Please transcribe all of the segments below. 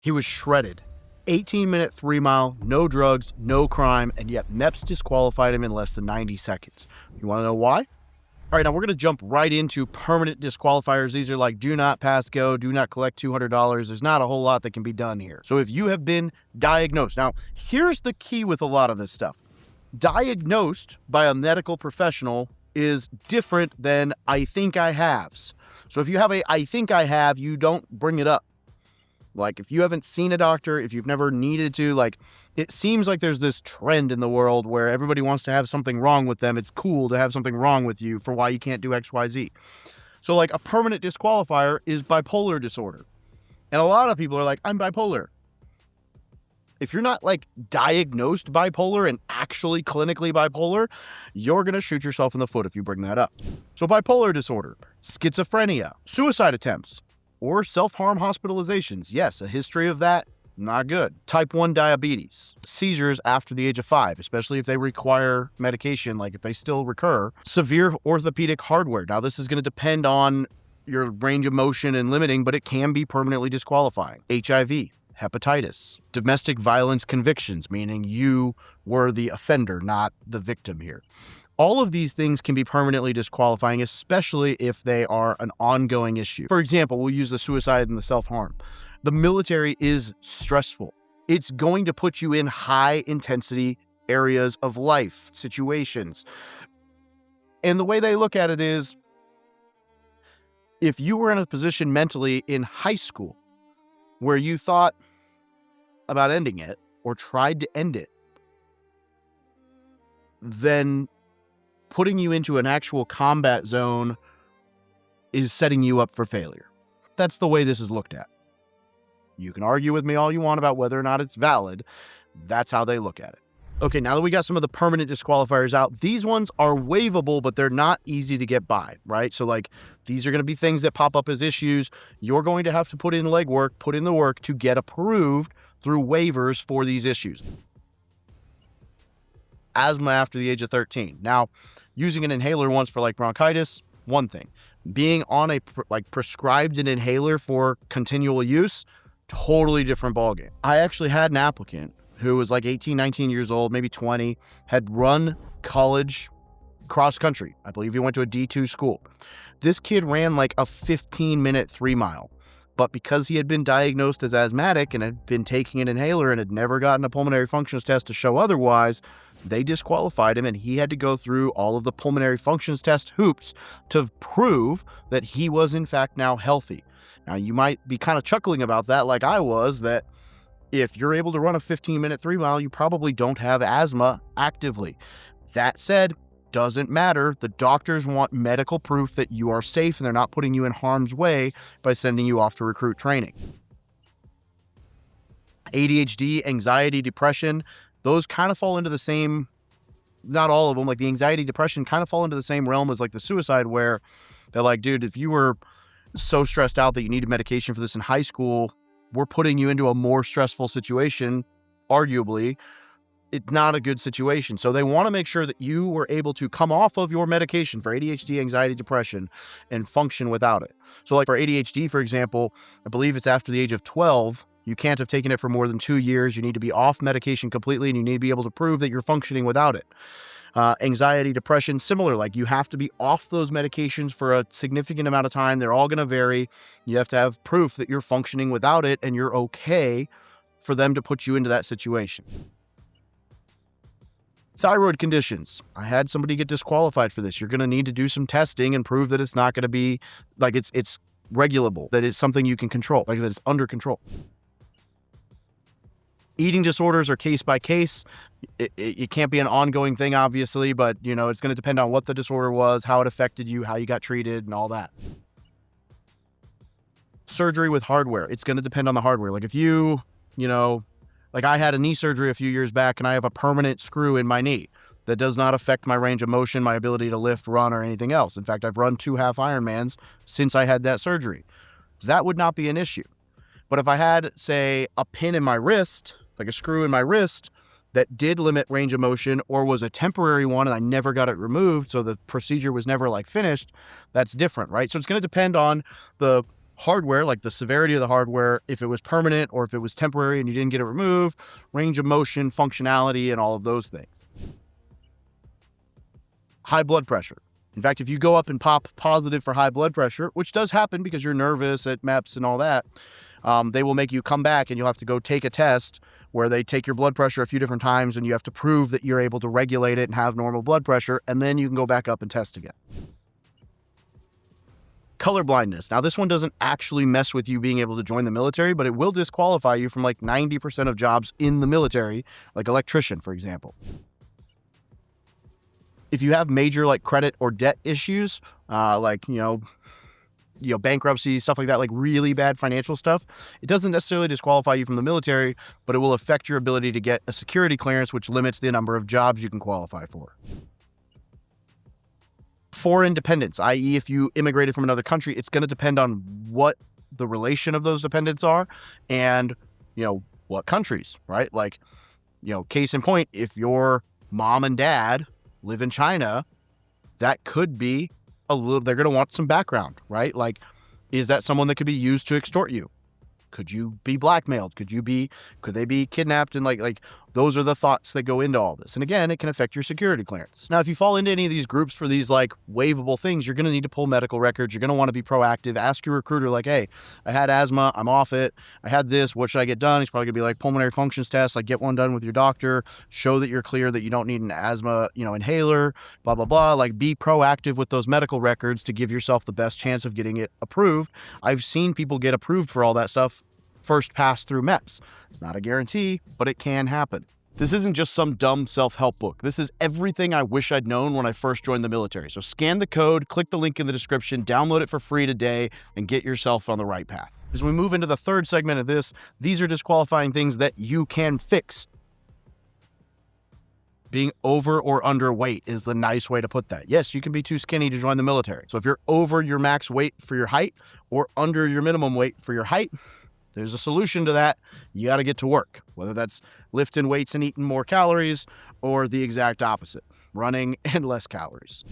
He was shredded. 18-minute 3-mile, no drugs, no crime, and yet MEPS disqualified him in less than 90 seconds. You want to know why? All right, now we're going to jump right into permanent disqualifiers. These are like do not pass go, do not collect $200. There's not a whole lot that can be done here. So if you have been diagnosed, now here's the key with a lot of this stuff. Diagnosed by a medical professional is different than I think I haves. So if you have a I think I have, you don't bring it up. Like if you haven't seen a doctor, if you've never needed to, like it seems like there's this trend in the world where everybody wants to have something wrong with them. It's cool to have something wrong with you for why you can't do X, Y, Z. So like a permanent disqualifier is bipolar disorder. And a lot of people are like, I'm bipolar. If you're not like diagnosed bipolar and actually clinically bipolar, you're going to shoot yourself in the foot if you bring that up. So bipolar disorder, schizophrenia, suicide attempts, or self-harm hospitalizations. Yes, a history of that, not good. Type 1 diabetes, seizures after the age of 5, especially if they require medication, like if they still recur. Severe orthopedic hardware. Now, this is going to depend on your range of motion and limiting, but it can be permanently disqualifying. HIV, hepatitis, domestic violence convictions, meaning you were the offender, not the victim here. All of these things can be permanently disqualifying, especially if they are an ongoing issue. For example, we'll use the suicide and the self-harm. The military is stressful. It's going to put you in high-intensity areas of life, situations. And the way they look at it is, if you were in a position mentally in high school where you thought about ending it or tried to end it, then putting you into an actual combat zone is setting you up for failure. That's the way this is looked at. You can argue with me all you want about whether or not it's valid. That's how they look at it. Okay, now that we got some of the permanent disqualifiers out, these ones are waivable, but they're not easy to get by, right? So like these are going to be things that pop up as issues. You're going to have to put in legwork, put in the work to get approved through waivers for these issues. Asthma after the age of 13. Now, using an inhaler once for like bronchitis, one thing. Being on a prescribed an inhaler for continual use, totally different ballgame. I actually had an applicant who was like 18, 19 years old, maybe 20, had run college cross country. I believe he went to a D2 school. This kid ran like a 15-minute 3-mile. But because he had been diagnosed as asthmatic and had been taking an inhaler and had never gotten a pulmonary functions test to show otherwise, they disqualified him and he had to go through all of the pulmonary functions test hoops to prove that he was in fact now healthy. Now you might be kind of chuckling about that like I was, that if you're able to run a 15-minute 3-mile, you probably don't have asthma actively. That said, doesn't matter. The doctors want medical proof that you are safe and they're not putting you in harm's way by sending you off to recruit training. ADHD, anxiety, depression, those kind of fall into the same, not all of them, like the anxiety, depression kind of fall into the same realm as like the suicide, where they're like, dude, if you were so stressed out that you needed medication for this in high school, we're putting you into a more stressful situation, arguably. It's not a good situation. So they want to make sure that you were able to come off of your medication for ADHD, anxiety, depression, and function without it. So like for ADHD, for example, I believe it's after the age of 12, you can't have taken it for more than 2 years. You need to be off medication completely, and you need to be able to prove that you're functioning without it. Anxiety, depression, similar. Like you have to be off those medications for a significant amount of time. They're all going to vary. You have to have proof that you're functioning without it and you're okay for them to put you into that situation. Thyroid conditions. I had somebody get disqualified for this. You're going to need to do some testing and prove that it's not going to be like it's regulable, that it's something you can control, like that it's under control. Eating disorders are case by case. It can't be an ongoing thing, obviously, but you know, it's going to depend on what the disorder was, how it affected you, how you got treated, and all that. Surgery with hardware. It's going to depend on the hardware. Like if you know, like I had a knee surgery a few years back and I have a permanent screw in my knee that does not affect my range of motion, my ability to lift, run, or anything else. In fact, I've run 2 half Ironmans since I had that surgery. That would not be an issue. But if I had, say, a pin in my wrist, like a screw in my wrist that did limit range of motion or was a temporary one and I never got it removed, so the procedure was never like finished, that's different, right? So it's going to depend on the hardware, like the severity of the hardware, if it was permanent or if it was temporary and you didn't get it removed, range of motion, functionality, and all of those things. High blood pressure. In fact, if you go up and pop positive for high blood pressure, which does happen because you're nervous at MEPS and all that, they will make you come back and you'll have to go take a test where they take your blood pressure a few different times and you have to prove that you're able to regulate it and have normal blood pressure, and then you can go back up and test again. Color blindness. Now, this one doesn't actually mess with you being able to join the military, but it will disqualify you from like 90% of jobs in the military, like electrician, for example. If you have major like credit or debt issues, like, bankruptcy, stuff like that, like really bad financial stuff, it doesn't necessarily disqualify you from the military, but it will affect your ability to get a security clearance, which limits the number of jobs you can qualify for. Foreign dependents, i.e. if you immigrated from another country, it's going to depend on what the relation of those dependents are and, what countries, right? Like, case in point, if your mom and dad live in China, that could be they're going to want some background, right? Like, is that someone that could be used to extort you? Could you be blackmailed? Could they be kidnapped? And like those are the thoughts that go into all this. And again, it can affect your security clearance. Now, if you fall into any of these groups for these like waivable things, you're going to need to pull medical records. You're going to want to be proactive. Ask your recruiter like, hey, I had asthma. I'm off it. I had this. What should I get done? He's probably going to be like pulmonary functions test. Like, get one done with your doctor. Show that you're clear that you don't need an asthma, inhaler, blah, blah, blah. Like, be proactive with those medical records to give yourself the best chance of getting it approved. I've seen people get approved for all that stuff first pass through MEPS. It's not a guarantee, but it can happen. This isn't just some dumb self-help book. This is everything I wish I'd known when I first joined the military. So scan the code, click the link in the description, download it for free today, and get yourself on the right path. As we move into the third segment of this, these are disqualifying things that you can fix. Being over or underweight is the nice way to put that. Yes, you can be too skinny to join the military. So if you're over your max weight for your height or under your minimum weight for your height, there's a solution to that. You got to get to work, whether that's lifting weights and eating more calories or the exact opposite, running and less calories.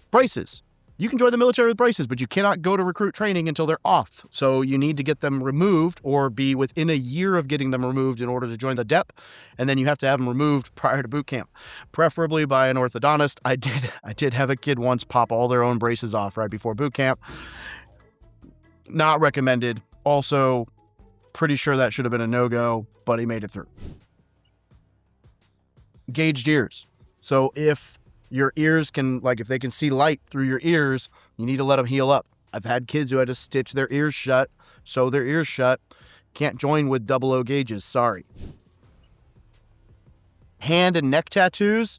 Braces. You can join the military with braces, but you cannot go to recruit training until they're off. So you need to get them removed or be within a year of getting them removed in order to join the DEP. And then you have to have them removed prior to boot camp, preferably by an orthodontist. I did have a kid once pop all their own braces off right before boot camp. Not recommended. Also, pretty sure that should have been a no-go, but he made it through. Gauged ears. So if your ears if they can see light through your ears, you need to let them heal up. I've had kids who had to stitch their ears shut, sew their ears shut. Can't join with 00 gauges, sorry. Hand and neck tattoos.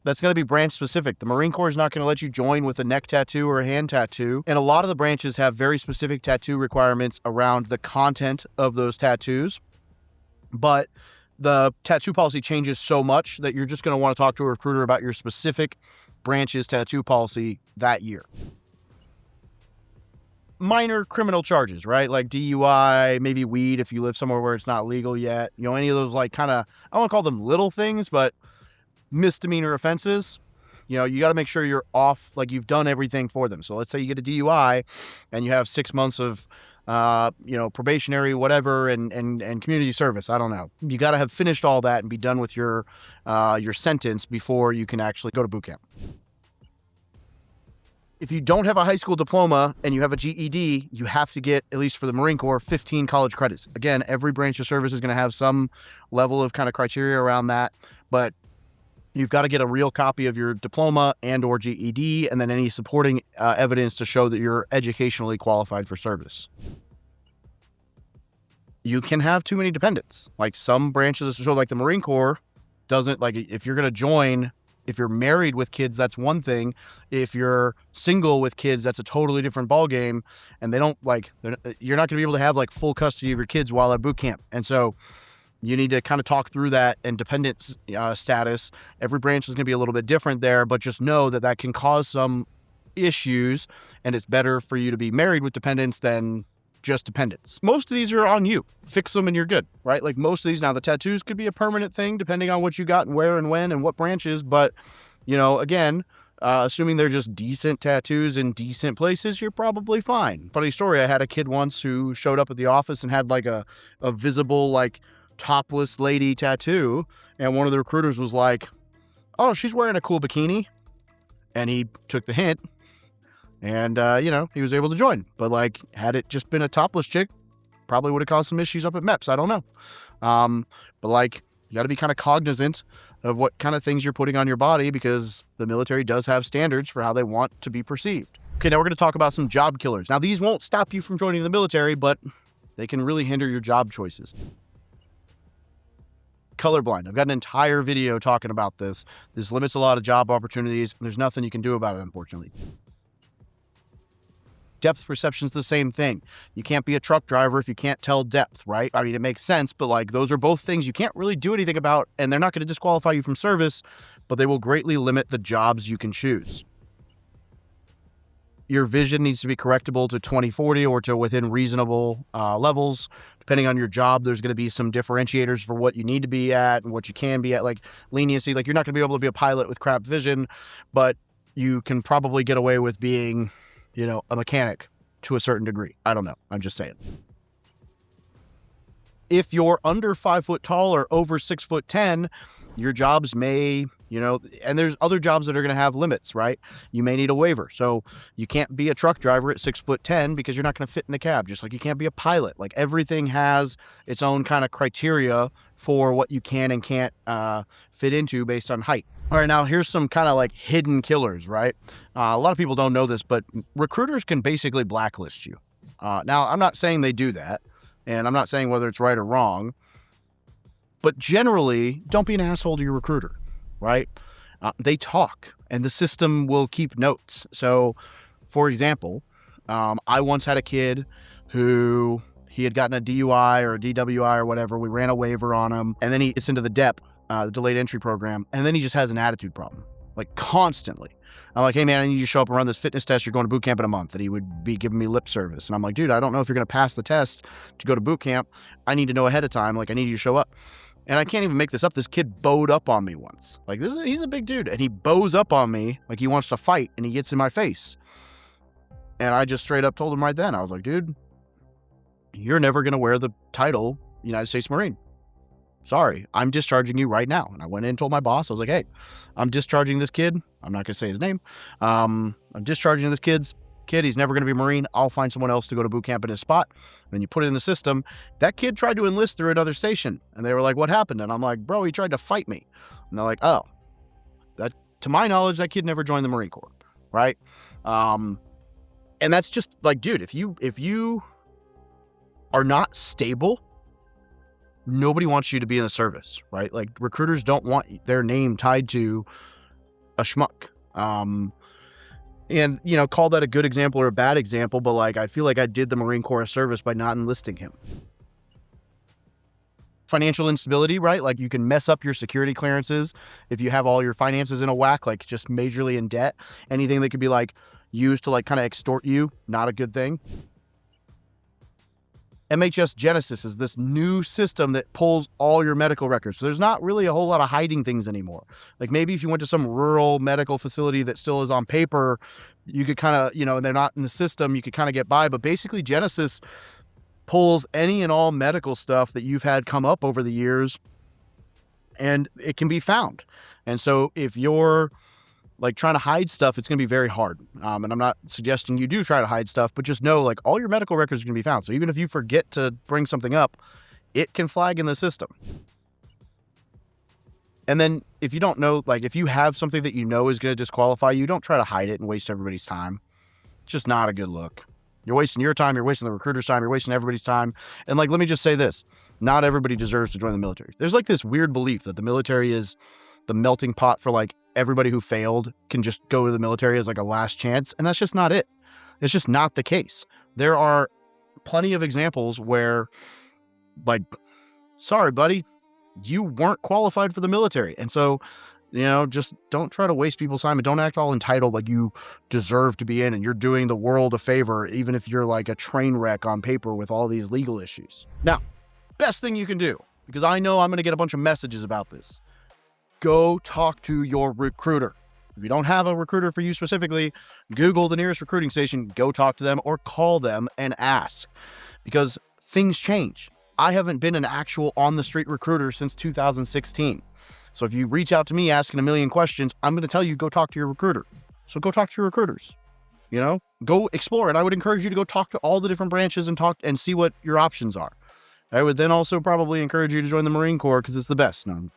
That's going to be branch specific. The Marine Corps is not going to let you join with a neck tattoo or a hand tattoo. And a lot of the branches have very specific tattoo requirements around the content of those tattoos. But the tattoo policy changes so much that you're just going to want to talk to a recruiter about your specific branch's tattoo policy that year. Minor criminal charges, right? Like DUI, maybe weed if you live somewhere where it's not legal yet. Any of those I don't want to call them little things, but misdemeanor offenses, you got to make sure you're off, like you've done everything for them. So let's say you get a DUI and you have 6 months of, probationary, whatever, and community service. I don't know. You got to have finished all that and be done with your sentence before you can actually go to boot camp. If you don't have a high school diploma and you have a GED, you have to get, at least for the Marine Corps, 15 college credits. Again, every branch of service is going to have some level of kind of criteria around that, but you've got to get a real copy of your diploma and or GED, and then any supporting evidence to show that you're educationally qualified for service. You can have too many dependents. Like some branches, so like the Marine Corps doesn't, like if you're going to join, if you're married with kids, that's one thing. If you're single with kids, that's a totally different ballgame. And you're not going to be able to have like full custody of your kids while at boot camp. And so you need to kind of talk through that and dependent status. Every branch is going to be a little bit different there, but just know that can cause some issues, and it's better for you to be married with dependents than just dependents. Most of these are on you. Fix them and you're good, right? Like most of these, now the tattoos could be a permanent thing depending on what you got and where and when and what branches, but again, Assuming they're just decent tattoos in decent places, you're probably fine. Funny story, I had a kid once who showed up at the office and had like a visible, like, topless lady tattoo, and one of the recruiters was like, oh, she's wearing a cool bikini, and he took the hint, and he was able to join. But like, had it just been a topless chick, probably would have caused some issues up at MEPS. I don't know. But like, you got to be kind of cognizant of what kind of things you're putting on your body, because the military does have standards for how they want to be perceived. Okay, now we're going to talk about some job killers. Now, these won't stop you from joining the military, but they can really hinder your job choices. Colorblind. I've got an entire video talking about this. This limits a lot of job opportunities. There's nothing you can do about it, unfortunately. Depth perception is the same thing. You can't be a truck driver if you can't tell depth, right? I mean, it makes sense, but like, those are both things you can't really do anything about, and they're not going to disqualify you from service, but they will greatly limit the jobs you can choose. Your vision needs to be correctable to 20/40 or to within reasonable levels. Depending on your job, there's going to be some differentiators for what you need to be at and what you can be at, like leniency. Like, you're not going to be able to be a pilot with crap vision, but you can probably get away with being, a mechanic to a certain degree. I don't know. I'm just saying. If you're under 5 foot tall or over 6'10", your jobs may, and there's other jobs that are going to have limits, right? You may need a waiver. So you can't be a truck driver at 6'10" because you're not going to fit in the cab, just like you can't be a pilot. Like, everything has its own kind of criteria for what you can and can't fit into based on height. All right, now here's some kind of like hidden killers, right? A lot of people don't know this, but recruiters can basically blacklist you. Now, I'm not saying they do that, and I'm not saying whether it's right or wrong, but generally, don't be an asshole to your recruiter, right? They talk, and the system will keep notes. So, for example, I once had a kid who, he had gotten a DUI or a DWI or whatever. We ran a waiver on him, and then he gets into the DEP, the delayed entry program, and then he just has an attitude problem, like constantly. I'm like, hey man, I need you to show up and run this fitness test. You're going to boot camp in a month. And he would be giving me lip service. And I'm like, dude, I don't know if you're going to pass the test to go to boot camp. I need to know ahead of time. Like, I need you to show up. And I can't even make this up. This kid bowed up on me once. Like, he's a big dude, and he bows up on me like he wants to fight, and he gets in my face. And I just straight up told him right then, I was like, dude, you're never going to wear the title United States Marine. Sorry, I'm discharging you right now. And I went in and told my boss, I was like, hey, I'm discharging this kid. I'm not going to say his name. I'm discharging this kid. He's never going to be a Marine. I'll find someone else to go to boot camp in his spot. Then you put it in the system. That kid tried to enlist through another station. And they were like, what happened? And I'm like, bro, he tried to fight me. And they're like, oh, that, to my knowledge, that kid never joined the Marine Corps. Right. And that's just like, dude, if you are not stable, nobody wants you to be in the service, right? Like, recruiters don't want their name tied to a schmuck. And, call that a good example or a bad example, but like, I feel like I did the Marine Corps a service by not enlisting him. Financial instability, right? Like, you can mess up your security clearances if you have all your finances in a whack, like just majorly in debt. Anything that could be like used to like kind of extort you, not a good thing. MHS Genesis is this new system that pulls all your medical records. So there's not really a whole lot of hiding things anymore. Like, maybe if you went to some rural medical facility that still is on paper, you could kind of, and they're not in the system, you could kind of get by. But basically, Genesis pulls any and all medical stuff that you've had come up over the years, and it can be found. And so if you're like trying to hide stuff, it's going to be very hard. And I'm not suggesting you do try to hide stuff, but just know, like, all your medical records are going to be found. So even if you forget to bring something up, it can flag in the system. And then if you don't know, like, if you have something that you know is going to disqualify you, don't try to hide it and waste everybody's time. It's just not a good look. You're wasting your time. You're wasting the recruiter's time. You're wasting everybody's time. And like, let me just say this. Not everybody deserves to join the military. There's like this weird belief that the military is the melting pot for like everybody who failed can just go to the military as like a last chance. And that's just not it. It's just not the case. There are plenty of examples where, like, sorry, buddy, you weren't qualified for the military. And so, just don't try to waste people's time, and don't act all entitled like you deserve to be in and you're doing the world a favor, even if you're like a train wreck on paper with all these legal issues. Now, best thing you can do, because I know I'm going to get a bunch of messages about this. Go talk to your recruiter. If you don't have a recruiter for you specifically, Google the nearest recruiting station, go talk to them or call them and ask, because things change. I haven't been an actual on-the-street recruiter since 2016. So if you reach out to me asking a million questions, I'm going to tell you, go talk to your recruiter. So go talk to your recruiters, go explore. And I would encourage you to go talk to all the different branches and see what your options are. I would then also probably encourage you to join the Marine Corps because it's the best. No,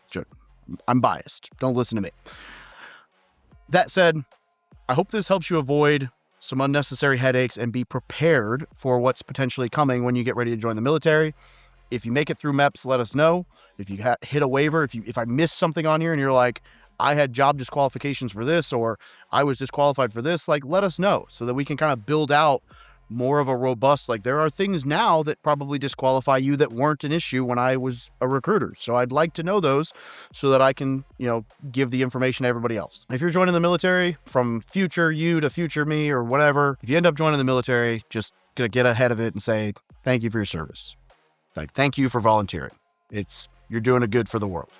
I'm biased. Don't listen to me. That said, I hope this helps you avoid some unnecessary headaches and be prepared for what's potentially coming when you get ready to join the military. If you make it through MEPS, let us know. If you hit a waiver, if I missed something on here and you're like, I had job disqualifications for this, or I was disqualified for this, let us know so that we can kind of build out more of a robust, there are things now that probably disqualify you that weren't an issue when I was a recruiter. So I'd like to know those so that I can, give the information to everybody else. If you're joining the military, from future you to future me or whatever, if you end up joining the military, just gonna get ahead of it and say, thank you for your service. Thank you for volunteering. You're doing a good for the world.